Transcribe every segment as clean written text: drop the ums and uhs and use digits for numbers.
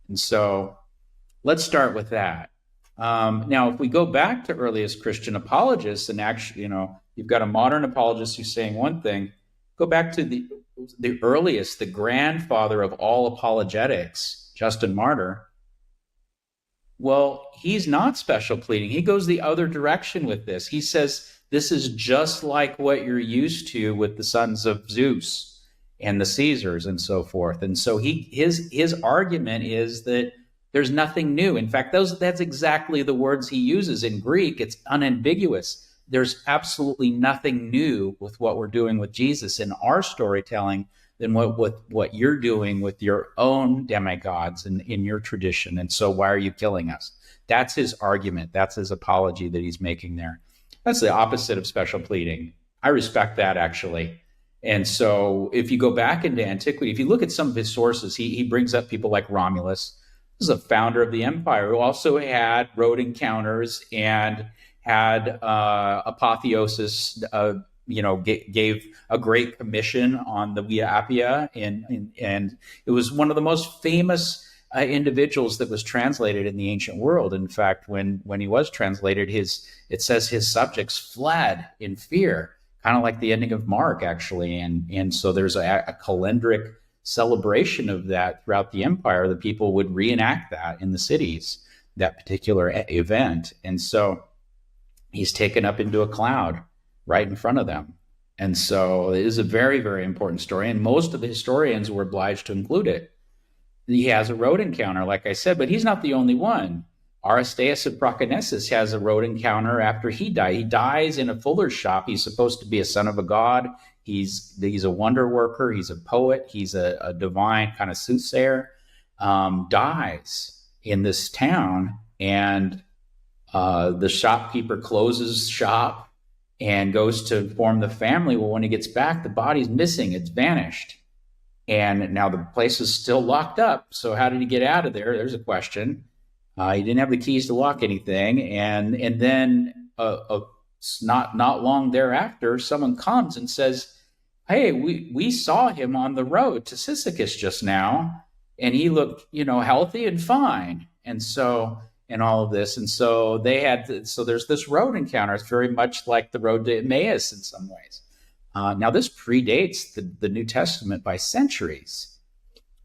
And so let's start with that. Now, if we go back to earliest Christian apologists, and actually, you've got a modern apologist who's saying one thing. Go back to the earliest, the grandfather of all apologetics, Justin Martyr. Well, he's not special pleading. He goes the other direction with this. He says this is just like what you're used to with the sons of Zeus and the Caesars and so forth. And so his argument is that there's nothing new. In fact, that's exactly the words he uses in Greek. It's unambiguous. There's absolutely nothing new with what we're doing with Jesus in our storytelling than what you're doing with your own demigods in your tradition. And so why are you killing us? That's his argument. That's his apology that he's making there. That's the opposite of special pleading. I respect that, actually. And so if you go back into antiquity, if you look at some of his sources, he brings up people like Romulus. This is a founder of the empire who also had road encounters and had apotheosis, gave a great commission on the Via Appia, and it was one of the most famous individuals that was translated in the ancient world. In fact, when he was translated, it says his subjects fled in fear, kind of like the ending of Mark, actually, and so there's a calendric celebration of that throughout the empire. The people would reenact that in the cities, that particular event, and so he's taken up into a cloud right in front of them. And so it is a very, very important story. And most of the historians were obliged to include it. He has a road encounter, like I said, but he's not the only one. Aristeas of Proconnesus has a road encounter after he died. He dies in a fuller's shop. He's supposed to be a son of a god. He's a wonder worker. He's a poet. He's a divine kind of soothsayer. Dies in this town, and the shopkeeper closes shop and goes to inform the family. Well, when he gets back, the body's missing. It's vanished. And now the place is still locked up. So how did he get out of there? There's a question. He didn't have the keys to lock anything. And then not long thereafter, someone comes and says, hey, we saw him on the road to Cyzicus just now, and he looked, healthy and fine. And all of this. And so there's this road encounter. It's very much like the road to Emmaus in some ways. Now, this predates the New Testament by centuries.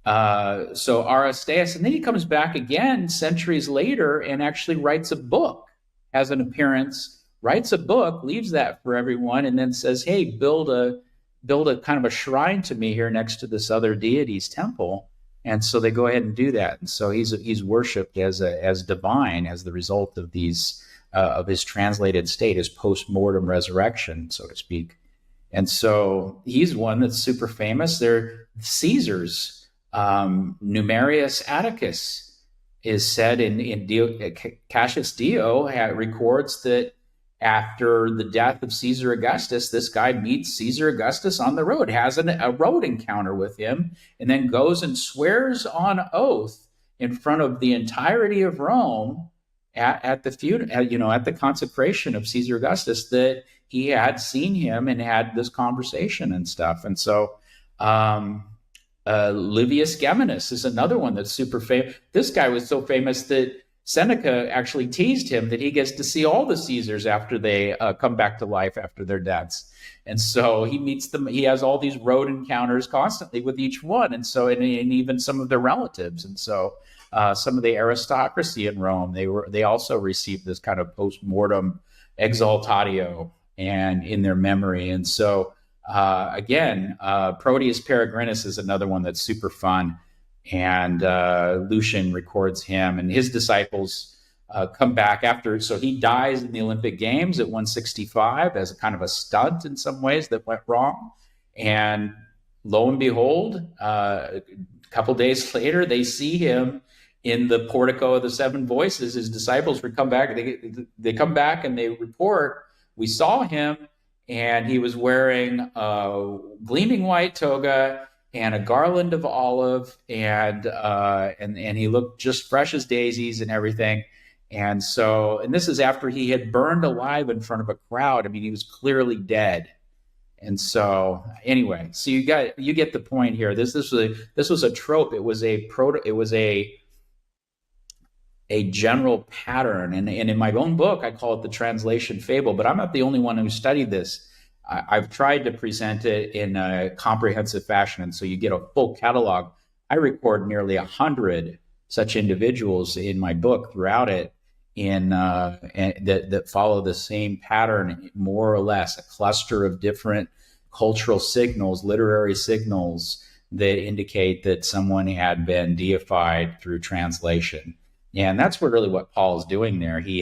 So Aristeas, and then he comes back again centuries later and actually writes a book, has an appearance, writes a book, leaves that for everyone, and then says, hey, build a kind of a shrine to me here next to this other deity's temple. And so they go ahead and do that. And so he's worshipped as divine as the result of of his translated state, his post-mortem resurrection, so to speak. And so he's one that's super famous. They're Caesars. Numerius Atticus is said in Cassius Dio records that after the death of Caesar Augustus, this guy meets Caesar Augustus on the road, has a road encounter with him, and then goes and swears on oath in front of the entirety of Rome at the consecration of Caesar Augustus that he had seen him and had this conversation and stuff. And so Livius Geminus is another one that's super famous. This guy was so famous that Seneca actually teased him that he gets to see all the Caesars after they come back to life after their deaths. And so he meets them. He has all these road encounters constantly with each one. And so, and even some of their relatives. And so some of the aristocracy in Rome, they also received this kind of post-mortem exaltatio and in their memory. And so again, Proteus Peregrinus is another one that's super fun. And Lucian records him, and his disciples come back after. So he dies in the Olympic Games at 165 as a kind of a stunt in some ways that went wrong. And lo and behold, a couple days later, they see him in the portico of the Seven Voices. His disciples would come back. They come back and they report, we saw him, and he was wearing a gleaming white toga and a garland of olive, and he looked just fresh as daisies and everything. And this is after he had burned alive in front of a crowd. I mean, he was clearly dead. And so anyway, so you get the point here. This was a trope. It was a a general pattern. And in my own book, I call it the translation fable, but I'm not the only one who studied this. I've tried to present it in a comprehensive fashion. And so you get a full catalog. I record nearly 100 such individuals in my book throughout it that follow the same pattern, more or less, a cluster of different cultural signals, literary signals that indicate that someone had been deified through translation. And that's really what Paul is doing there. He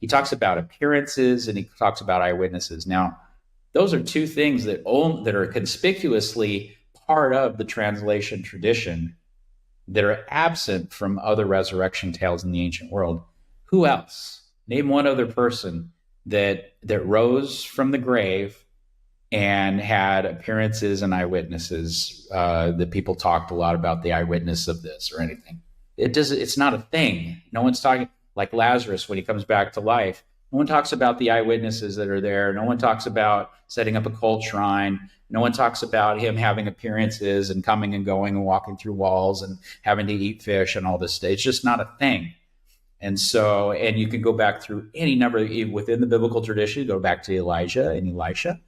talks about appearances and he talks about eyewitnesses. Now, those are two things that are conspicuously part of the translation tradition that are absent from other resurrection tales in the ancient world. Who else? Name one other person that rose from the grave and had appearances and eyewitnesses, that people talked a lot about the eyewitness of this or anything. It's not a thing. No one's talking, like Lazarus when he comes back to life. No one talks about the eyewitnesses that are there. No one talks about setting up a cult shrine. No one talks about him having appearances and coming and going and walking through walls and having to eat fish and all this stuff. It's just not a thing. And so, and you can go back through any number within the biblical tradition, go back to Elijah and Elisha.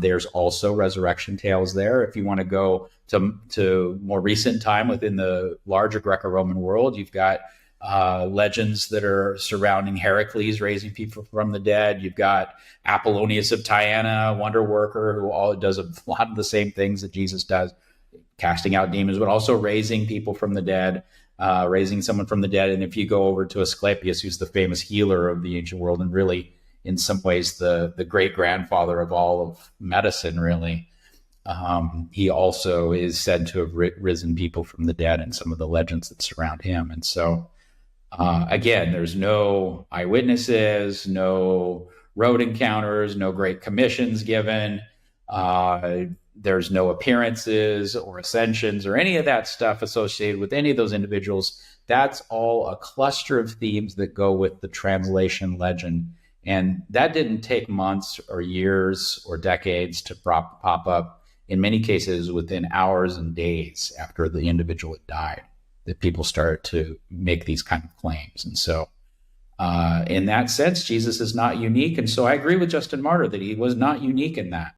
There's also resurrection tales there. If you want to go to more recent time within the larger Greco-Roman world, you've got legends that are surrounding Heracles raising people from the dead. You've got Apollonius of Tyana, wonder worker, who all does a lot of the same things that Jesus does, casting out demons, but also raising people from the dead, raising someone from the dead. And if you go over to Asclepius, who's the famous healer of the ancient world, and really, in some ways, the great-grandfather of all of medicine, really, he also is said to have risen people from the dead in some of the legends that surround him. And so, again, there's no eyewitnesses, no road encounters, no great commissions given. There's no appearances or ascensions or any of that stuff associated with any of those individuals. That's all a cluster of themes that go with the translation legend. And that didn't take months or years or decades to pop up. In many cases, within hours and days after the individual had died, that people started to make these kind of claims. And so in that sense, Jesus is not unique. And so I agree with Justin Martyr that he was not unique in that.